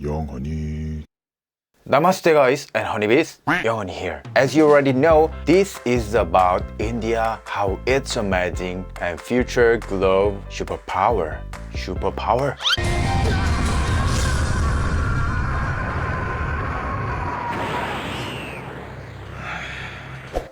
영원히. Namaste guys and honeybees, Young here. As you already know, this is about India, how it's amazing and future global superpower. Superpower?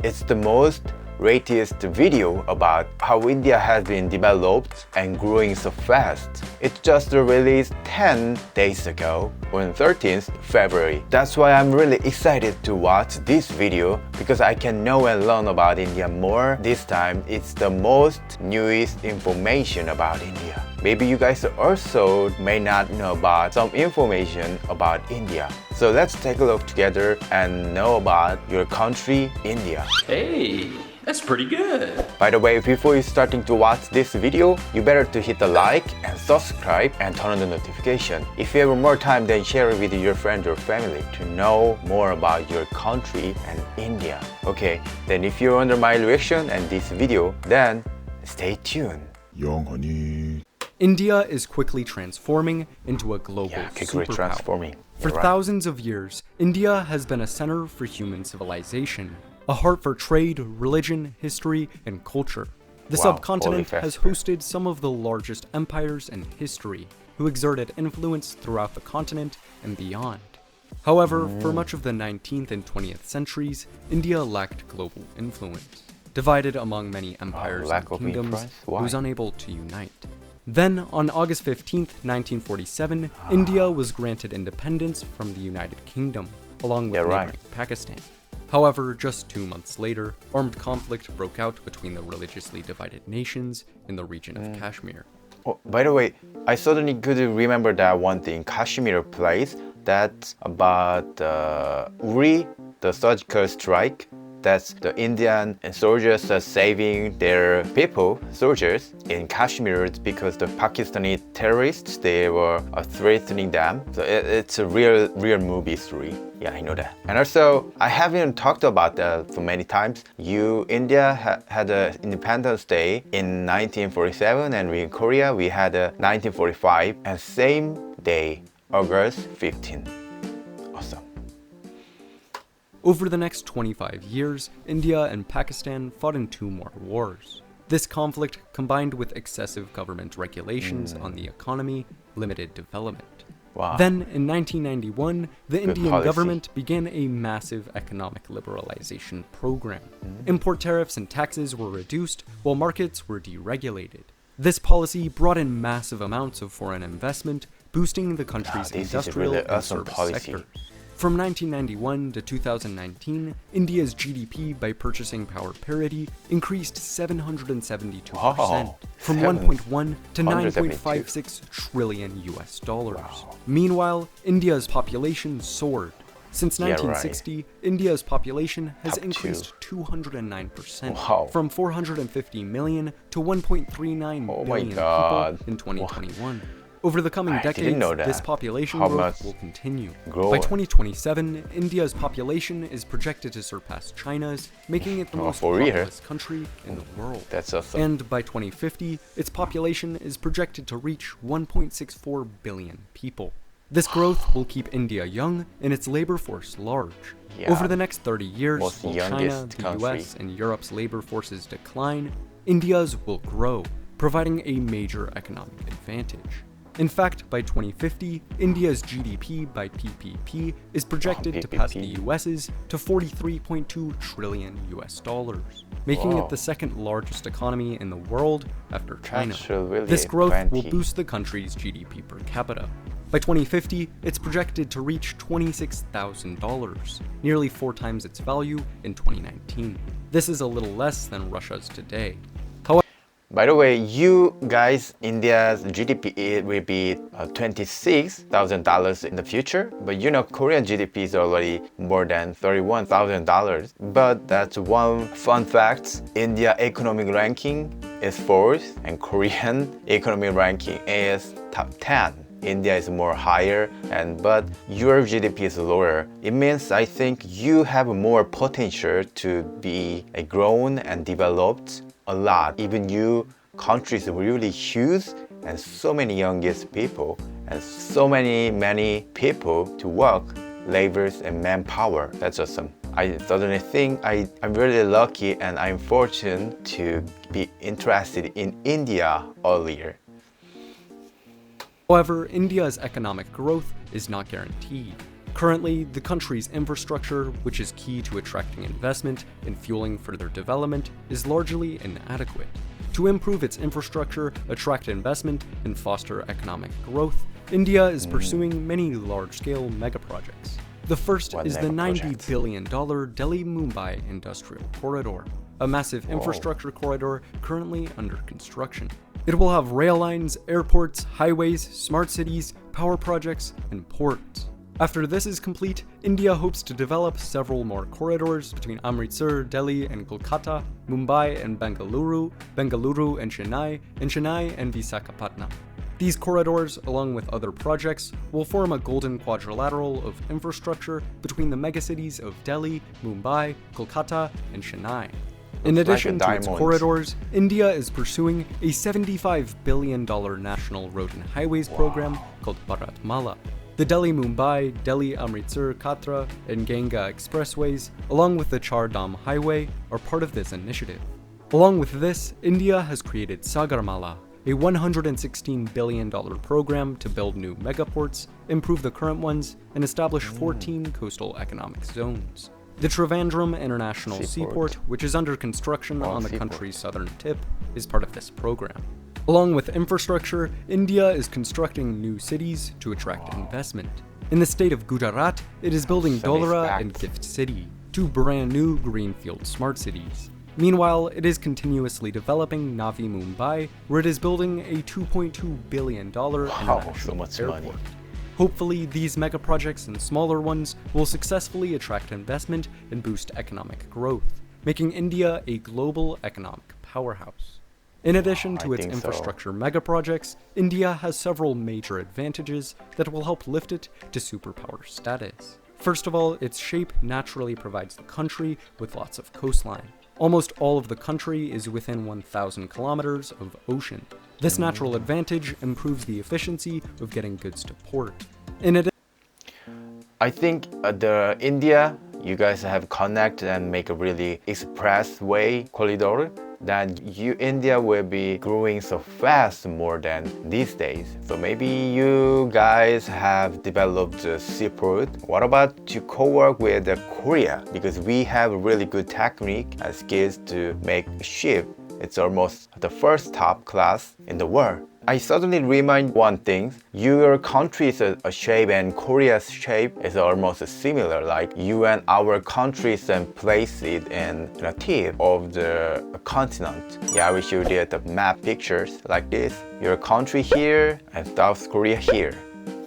It's the most latest video about how India has been developed and growing so fast. It just released 10 days ago on 13th February. That's why I'm really excited to watch this video because I can know and learn about India more. This time it's the most newest information about India. Maybe you guys also may not know about some information about India. So let's take a look together and know about your country, India. Hey, that's pretty good. By the way, before you starting to watch this video, you better to hit the like and subscribe and turn on the notification. If you have more time, then share it with your friends or family to know more about your country and India. Okay, then if you're under my reaction and this video, then stay tuned. 영원히. India is quickly transforming into a global quickly superpower. transforming. For You're right. thousands of years, India has been a center for human civilization, a heart for trade, religion, history, and culture. The Wow, subcontinent holy has festival. hosted some of the largest empires in history, who exerted influence throughout the continent and beyond. However, for much of the 19th and 20th centuries, India lacked global influence. Divided among many empires lack and of kingdoms, influence? it Why? was unable to unite. Then, on August 15th, 1947, India was granted independence from the United Kingdom, along with right. neighboring Pakistan. However, just 2 months later, armed conflict broke out between the religiously divided nations in the region of Kashmir. Oh, by the way, I suddenly could remember that one thing, Kashmir place, that's about Uri, the surgical strike. That's the Indian soldiers are saving their people, soldiers, in Kashmir because the Pakistani terrorists, they were threatening them. So it's a real movie story. Yeah, I know that. And also, I haven't talked about that for many times. India had an Independence Day in 1947, and we in Korea, we had a 1945, and same day, August 15. Awesome. Over the next 25 years, India and Pakistan fought in 2 more wars. This conflict, combined with excessive government regulations on the economy, limited development. Wow. Then, in 1991, the Indian policy. government began a massive economic liberalization program. Import tariffs and taxes were reduced, while markets were deregulated. This policy brought in massive amounts of foreign investment, boosting the country's this is industrial really and awesome service policy. sectors. From 1991 to 2019, India's GDP by purchasing power parity increased 772%, Wow. from 772. 1.1 to 9.56 trillion US dollars. Wow. Meanwhile, India's population soared. Since Yeah, right. 1960, India's population has Top increased 209%, Wow. from 450 million to 1.39 Oh my billion God. people in 2021. Over the coming I didn't decades, know that. this population How growth much will continue. grow? By 2027, India's population is projected to surpass China's, making it the most for real? populous country in the world. That's awesome. And by 2050, its population is projected to reach 1.64 billion people. This growth will keep India young and its labor force large. Yeah. Over the next 30 years, Most while China, youngest the country. US, and Europe's labor forces decline, India's will grow, providing a major economic advantage. In fact, by 2050, India's GDP by PPP is projected to pass the US's to 43.2 trillion US dollars, making Wow. it the second largest economy in the world after China. That's really This growth will 20. boost the country's GDP per capita. By 2050, it's projected to reach $26,000, nearly 4 times its value in 2019. This is a little less than Russia's today. By the way, you guys, India's GDP it will be $26,000 in the future. But you know, Korean GDP is already more than $31,000. But that's one fun fact. India economic ranking is 4th and Korean economic ranking is top 10. India is more higher, but your GDP is lower. It means I think you have more potential to be grown and developed a lot. Even you country is really huge and so many youngest people and so many people to work, labors and manpower. That's awesome. I suddenly think I'm really lucky and I'm fortunate to be interested in India earlier. However, India's economic growth is not guaranteed. Currently, the country's infrastructure, which is key to attracting investment and fueling further development, is largely inadequate. To improve its infrastructure, attract investment, and foster economic growth, India is pursuing many large-scale megaprojects. The first is the $90 billion Delhi-Mumbai Industrial Corridor, a massive infrastructure corridor currently under construction. It will have rail lines, airports, highways, smart cities, power projects, and ports. After this is complete, India hopes to develop several more corridors between Amritsar, Delhi, and Kolkata, Mumbai and Bengaluru, Bengaluru and Chennai and Visakhapatnam. These corridors, along with other projects, will form a golden quadrilateral of infrastructure between the megacities of Delhi, Mumbai, Kolkata, and Chennai. In addition to its corridors, India is pursuing a $75 billion national road and highways program called Bharatmala. The Delhi-Mumbai, Delhi-Amritsar, Katra, and Ganga expressways, along with the Char Dham Highway, are part of this initiative. Along with this, India has created Sagarmala, a $116 billion program to build new megaports, improve the current ones, and establish 14 coastal economic zones. The Trivandrum International Seaport, which is under construction on the country's southern tip, is part of this program. Along with infrastructure, India is constructing new cities to attract investment. In the state of Gujarat, it is building Dholera and Gift City, two brand new greenfield smart cities. Meanwhile, it is continuously developing Navi Mumbai, where it is building a $2.2 billion international airport. Hopefully, these mega projects and smaller ones will successfully attract investment and boost economic growth, making India a global economic powerhouse. In addition to its infrastructure mega projects, India has several major advantages that will help lift it to superpower status. First of all, its shape naturally provides the country with lots of coastline. Almost all of the country is within 1,000 kilometers of ocean. This natural advantage improves the efficiency of getting goods to port. I think the India, you guys have connect and make a really expressway corridor. That India will be growing so fast more than these days. So maybe you guys have developed a seaport. What about to co-work with Korea? Because we have really good technique and skills to make a ship. It's almost the first top class in the world. I suddenly remind one thing, your country's shape and Korea's shape is almost similar, like you and our countries and place it in the tip of the continent. Yeah, we should get the map pictures like this. Your country here and South Korea here.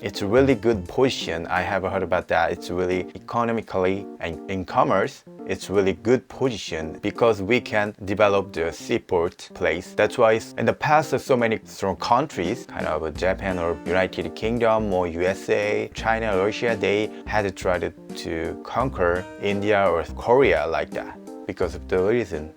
It's a really good position. I have heard about that. It's really economically and in commerce, it's really good position because we can develop the seaport place. That's why in the past, so many strong countries, kind of Japan or United Kingdom or USA, China, Russia, they had tried to conquer India or Korea like that because of the reason.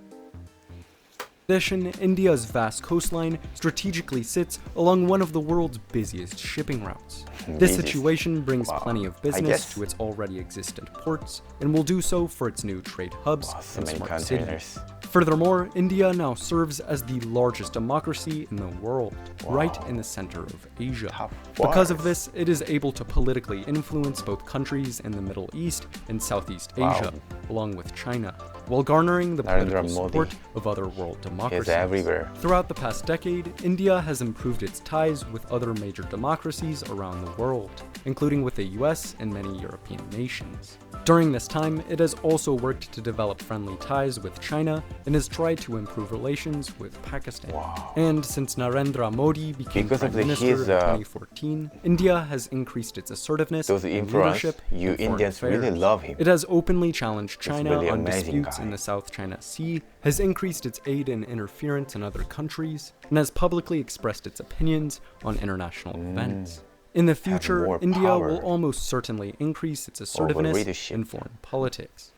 In addition, India's vast coastline strategically sits along one of the world's busiest shipping routes. This situation brings plenty of business to its already existent ports and will do so for its new trade hubs and smart cities. Furthermore, India now serves as the largest democracy in the world, right in the center of Asia. Because of this, it is able to politically influence both countries in the Middle East and Southeast Asia, along with China, while garnering the political support of other world democracies. Throughout the past decade, India has improved its ties with other major democracies around the world, including with the US and many European nations. During this time, it has also worked to develop friendly ties with China and has tried to improve relations with Pakistan. And since Narendra Modi became Prime Minister in 2014, India has increased its assertiveness and leadership in foreign Indians affairs. really love him. It has openly challenged China really on amazing disputes guy. in the South China Sea, has increased its aid and interference in other countries, and has publicly expressed its opinions on international events. In the future, India will almost certainly increase its assertiveness in foreign politics.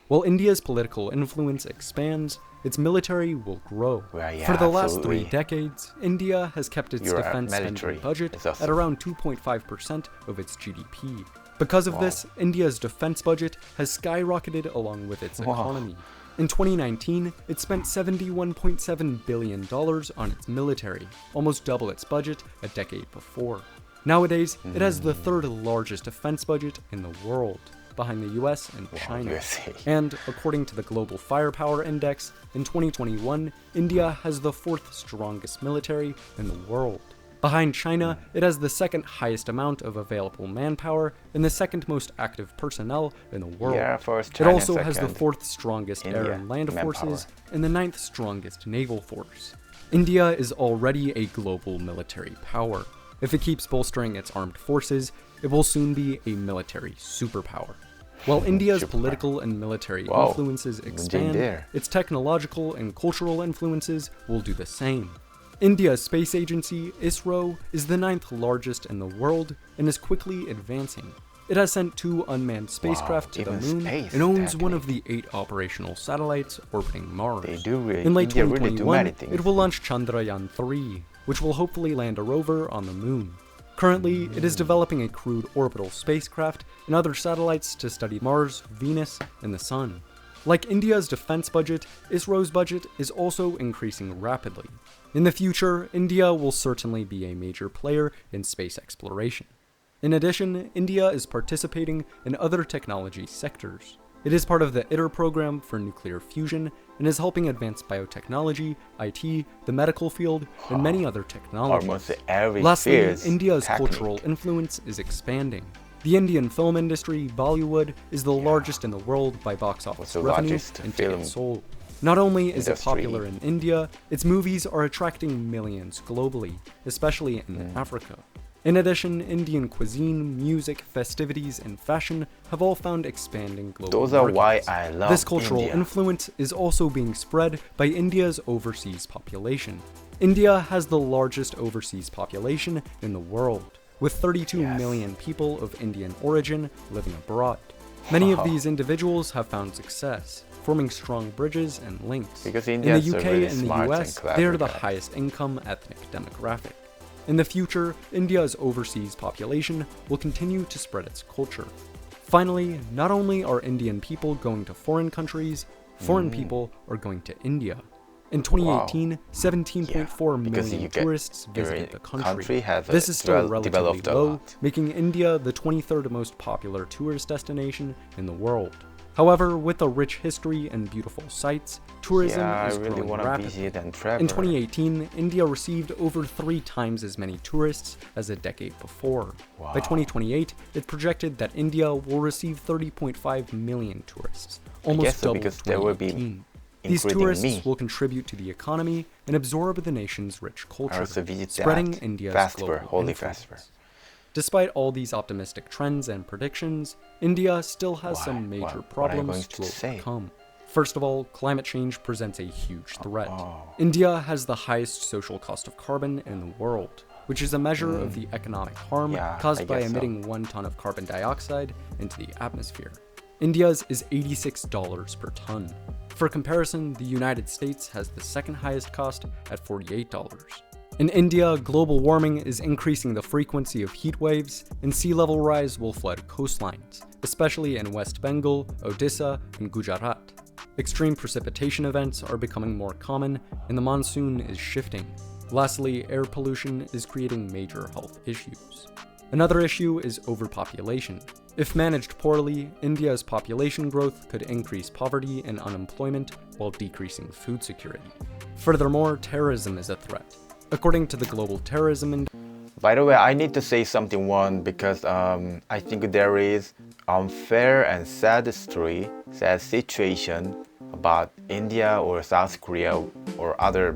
While India's political influence expands, its military will grow. Well, yeah, For the last absolutely. 3 decades, India has kept its Your defense military spending budget is awesome. at around 2.5% of its GDP. Because of this, India's defense budget has skyrocketed along with its economy. In 2019, it spent $71.7 billion on its military, almost double its budget a decade before. Nowadays, it has the 3rd largest defense budget in the world, behind the US and China. USA. And according to the Global Firepower Index, in 2021, India has the 4th strongest military in the world. Behind China, it has the 2nd highest amount of available manpower and the 2nd most active personnel in the world. Yeah, first It China, also has the second 4th strongest air India, and land manpower. forces and the 9th strongest naval force. India is already a global military power. If it keeps bolstering its armed forces, it will soon be a military superpower. While India's political and military influences expand, there. its technological and cultural influences will do the same. India's space agency, ISRO, is the 9th largest in the world and is quickly advancing. It has sent 2 unmanned spacecraft to the even moon space and owns is one of the 8 operational satellites orbiting Mars. They do really, In late India really do 2021, many things. it will launch Chandrayaan-3, which will hopefully land a rover on the moon. Currently, it is developing a crewed orbital spacecraft and other satellites to study Mars, Venus, and the Sun. Like India's defense budget, ISRO's budget is also increasing rapidly. In the future, India will certainly be a major player in space exploration. In addition, India is participating in other technology sectors. It is part of the ITER program for nuclear fusion and is helping advance biotechnology, IT, the medical field, and many other technologies. Almost every Lastly, sphere is India's happening. cultural influence is expanding. The Indian film industry, Bollywood, is the largest in the world by box office the revenue largest and film tickets sold. Not only is it industry. popular in India, its movies are attracting millions globally, especially in Africa. In addition, Indian cuisine, music, festivities, and fashion have all found expanding global Those are why markets. I love This cultural India. influence is also being spread by India's overseas population. India has the largest overseas population in the world, with 32 million people of Indian origin living abroad. Many of these individuals have found success, forming strong bridges and links. Because In Indians the are UK really and the smart and US, clever they are the guys. highest income ethnic demographic. In the future, India's overseas population will continue to spread its culture. Finally, not only are Indian people going to foreign countries, foreign people are going to India. In 2018, 17.4 because million you get- tourists your visited the country country. has This is still relatively developed a low, lot. making India the 23rd most popular tourist destination in the world. However, with a rich history and beautiful sights, tourism I is really growing want to rapidly. visit and travel. In 2018, India received over 3 times as many tourists as a decade before. By 2028, it's projected that India will receive 30.5 million tourists, almost guess so, double because there will be 2018. These including tourists me. will contribute to the economy and absorb the nation's rich I culture, also visit spreading that India's festival, global holy influence. festival. Despite all these optimistic trends and predictions, India still has some Why? major What are you problems going to to say? overcome. First of all, climate change presents a huge threat. India has the highest social cost of carbon in the world, which is a measure of the economic harm Yeah, I caused by guess so. emitting 1 ton of carbon dioxide into the atmosphere. India's is $86 per ton. For comparison, the United States has the 2nd highest cost at $48. In India, global warming is increasing the frequency of heat waves, and sea level rise will flood coastlines, especially in West Bengal, Odisha, and Gujarat. Extreme precipitation events are becoming more common, and the monsoon is shifting. Lastly, air pollution is creating major health issues. Another issue is overpopulation. If managed poorly, India's population growth could increase poverty and unemployment while decreasing food security. Furthermore, terrorism is a threat. According to the Global Terrorism Index, By the way, I need to say something one because I think there is unfair and sad situation about India or South Korea or other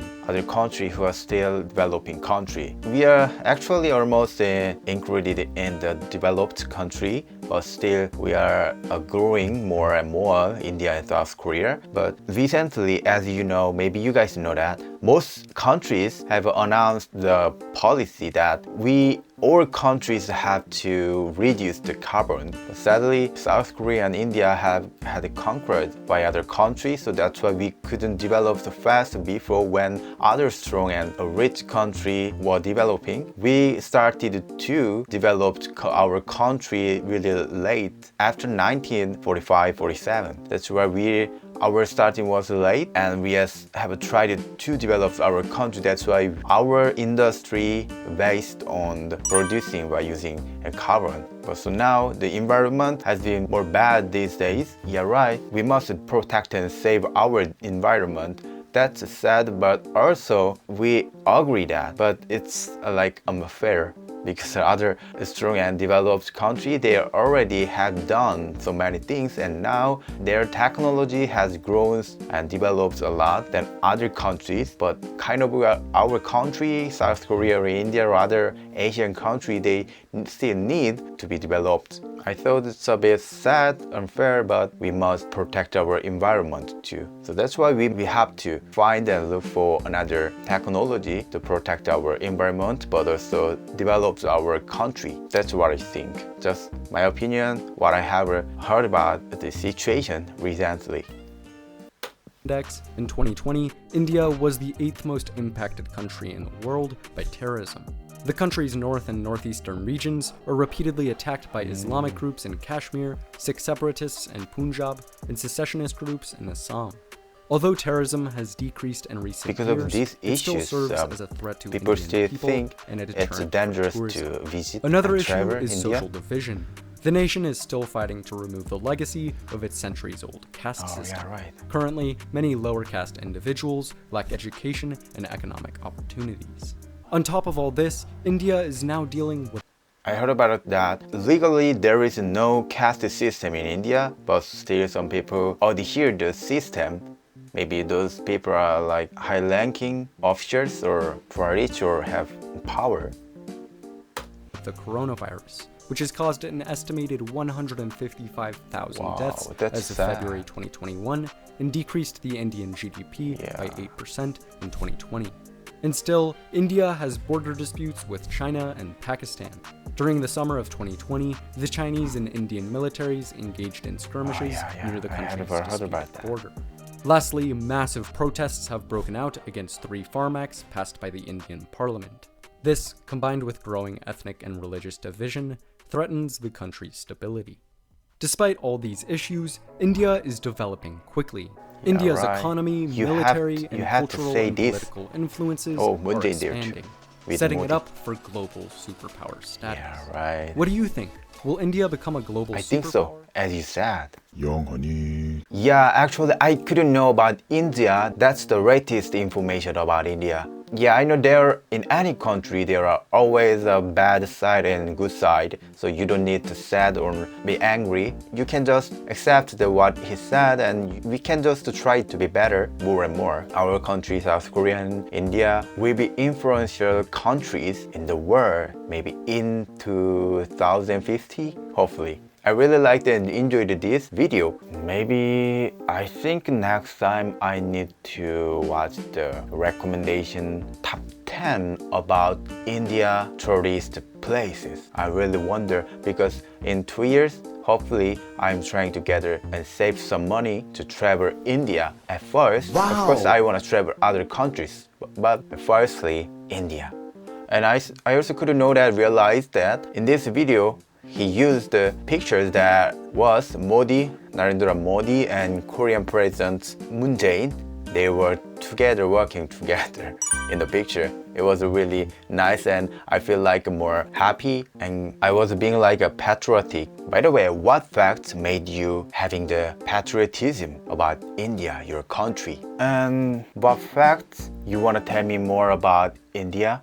country who are still developing country. We are actually almost included in the developed country, but still we are growing more and more, India and South Korea. But recently, as you know, maybe you guys know that, most countries have announced the policy that we all countries have to reduce the carbon. But sadly, South Korea and India have had conquered by other countries, so that's why we couldn't develop so fast before when other strong and rich country were developing. We started to develop our country really late, after 1945-47. That's why our starting was late, and we have tried to develop our country. That's why our industry based on the producing by using carbon. But so now the environment has been more bad these days. Yeah, right. We must protect and save our environment. That's sad, but also we agree that. But it's like unfair, because other strong and developed countries, they already have done so many things, and now their technology has grown and developed a lot than other countries. But kind of our country, South Korea or India or other Asian country, they still need to be developed. I thought it's a bit sad, unfair, but we must protect our environment too. So that's why we have to find and look for another technology to protect our environment, but also develop our country. That's what I think. Just my opinion, what I have heard about the situation recently. Index. In 2020, India was the 8th most impacted country in the world by terrorism. The country's north and northeastern regions are repeatedly attacked by Islamic groups in Kashmir, Sikh separatists in Punjab, and secessionist groups in Assam. Although terrorism has decreased in recent because years, of these it still issues, serves as a threat to people Indian still people think and a it's deterrent dangerous for tourism. to visit Another and issue travel is India. social division. The nation is still fighting to remove the legacy of its centuries-old caste system. Yeah, right. Currently, many lower caste individuals lack education and economic opportunities. On top of all this, India is now dealing with I heard about that. Legally, there is no caste system in India, but still some people adhere to the system. Maybe those people are like high-ranking officers or rich or have power. the coronavirus, which has caused an estimated 155,000 deaths as of February 2021 and decreased the Indian GDP by 8% in 2020. And still, India has border disputes with China and Pakistan. During the summer of 2020, the Chinese and Indian militaries engaged in skirmishes near the country's disputed border. Lastly, massive protests have broken out against 3 Farm Acts passed by the Indian Parliament. This, combined with growing ethnic and religious division, threatens the country's stability. Despite all these issues, India is developing quickly. India's economy, military, and cultural and political influences are expanding, setting it up for global superpower status. What do you think? Will India become a global superpower? I think so, as you said. Yeah, actually, I couldn't know about India. That's the latest information about India. Yeah, I know there in any country there are always a bad side and good side, so you don't need to sad or be angry. You can just accept what he said, and we can just try to be better more and more. Our country, South Korea and India, will be influential countries in the world, maybe in 2050, hopefully. I really liked and enjoyed this video. Maybe I think next time I need to watch the recommendation top 10 about India tourist places. I really wonder because in 2 years, hopefully I'm trying to gather and save some money to travel India at first. Of course, I want to travel other countries, but firstly, India. And I also couldn't know that, realize that in this video, he used the pictures that was Modi, Narendra Modi, and Korean President Moon Jae-in. They were together, working together in the picture. It was really nice and I feel like more happy and I was being like a patriotic. By the way, what facts made you having the patriotism about India, your country? And what facts you want to tell me more about India?